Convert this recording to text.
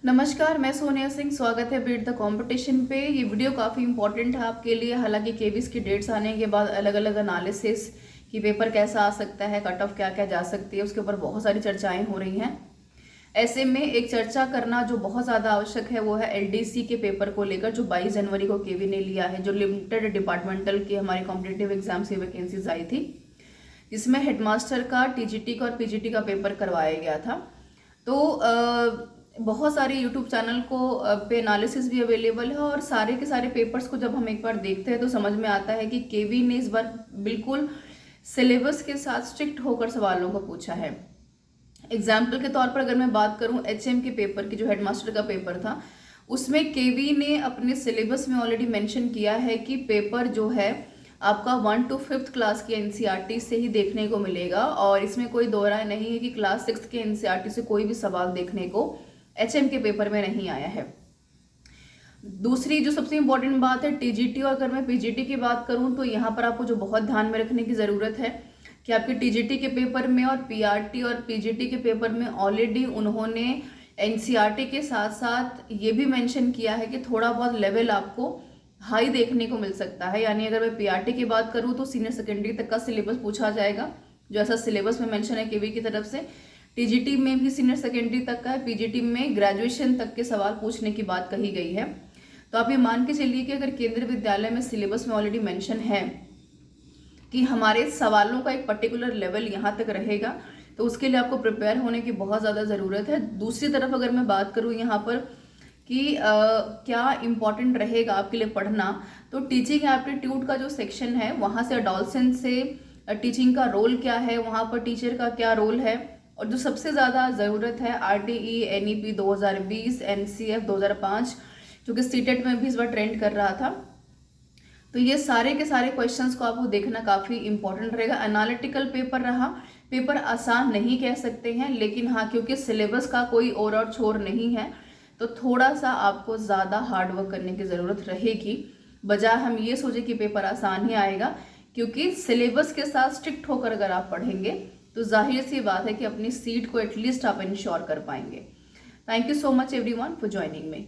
नमस्कार, मैं सोनिया सिंह। स्वागत है बीट द कंपटीशन पे। ये वीडियो काफ़ी इंपॉर्टेंट है आपके लिए। हालांकि केवीएस की डेट्स आने के बाद अलग अलग एनालिसिस कि पेपर कैसा आ सकता है, कट ऑफ क्या क्या जा सकती है, उसके ऊपर बहुत सारी चर्चाएं हो रही हैं। ऐसे में एक चर्चा करना जो बहुत ज़्यादा आवश्यक है वो है एलडीसी के पेपर को लेकर, जो 22 जनवरी को केवी ने लिया है, जो लिमिटेड डिपार्टमेंटल की हमारी कॉम्पिटेटिव एग्जाम्स की वैकेंसीज आई थी, जिसमें हेडमास्टर का, टीजीटी का और पीजीटी का पेपर करवाया गया था। तो बहुत सारे यूट्यूब चैनल को पे एनालिसिस भी अवेलेबल है, और सारे के सारे पेपर्स को जब हम एक बार देखते हैं तो समझ में आता है कि केवी ने इस बार बिल्कुल सिलेबस के साथ स्ट्रिक्ट होकर सवालों को पूछा है। एग्जाम्पल के तौर पर अगर मैं बात करूं एचएम के पेपर की, जो हेडमास्टर का पेपर था, उसमें केवी ने अपने सिलेबस में ऑलरेडी मेंशन किया है कि पेपर जो है आपका 1 to 5th क्लास की एनसीईआरटी से ही देखने को मिलेगा, और इसमें कोई दो राय नहीं है कि क्लास 6 के एनसीईआरटी से कोई भी सवाल देखने को एचएम के पेपर में नहीं आया है। दूसरी जो सबसे इंपॉर्टेंट बात है टीजीटी, और अगर मैं पीजीटी की बात करूं तो यहाँ पर आपको जो बहुत ध्यान में रखने की ज़रूरत है कि आपके टीजीटी के पेपर में और पीआरटी और पीजीटी के पेपर में ऑलरेडी उन्होंने एनसीईआरटी के साथ साथ ये भी मेंशन किया है कि थोड़ा बहुत लेवल आपको हाई देखने को मिल सकता है। यानी अगर मैं पीआरटी की बात करूँ तो सीनियर सेकेंडरी तक का सिलेबस पूछा जाएगा, जो ऐसा सिलेबस में मेंशन है केवी की तरफ से। टीजीटी में भी सीनियर सेकेंडरी तक का है, पीजीटी में ग्रेजुएशन तक के सवाल पूछने की बात कही गई है। तो आप ये मान के चलिए कि अगर केंद्रीय विद्यालय में सिलेबस में ऑलरेडी मेंशन है कि हमारे सवालों का एक पर्टिकुलर लेवल यहाँ तक रहेगा, तो उसके लिए आपको प्रिपेयर होने की बहुत ज़्यादा ज़रूरत है। दूसरी तरफ अगर मैं बात करूँ यहाँ पर कि क्या इम्पॉर्टेंट रहेगा आपके लिए पढ़ना, तो टीचिंग एप्टीट्यूड का जो सेक्शन है वहाँ से एडोलसेंट से टीचिंग का रोल क्या है, वहाँ पर टीचर का क्या रोल है, और जो सबसे ज़्यादा ज़रूरत है आरटीई, एनईपी 2020, एनसीएफ 2005, जो कि सीटेट में भी इस बार ट्रेंड कर रहा था। तो ये सारे के सारे क्वेश्चंस को आपको देखना काफ़ी इंपॉर्टेंट रहेगा। एनालिटिकल पेपर रहा, पेपर आसान नहीं कह सकते हैं, लेकिन हाँ क्योंकि सिलेबस का कोई और छोर नहीं है तो थोड़ा सा आपको ज़्यादा हार्डवर्क करने की ज़रूरत रहेगी, बजाय हम ये सोचे कि पेपर आसान ही आएगा। क्योंकि सिलेबस के साथ स्ट्रिक्ट होकर अगर आप पढ़ेंगे तो जाहिर सी बात है कि अपनी सीट को एटलीस्ट आप इंश्योर कर पाएंगे। Thank you so much everyone for joining me.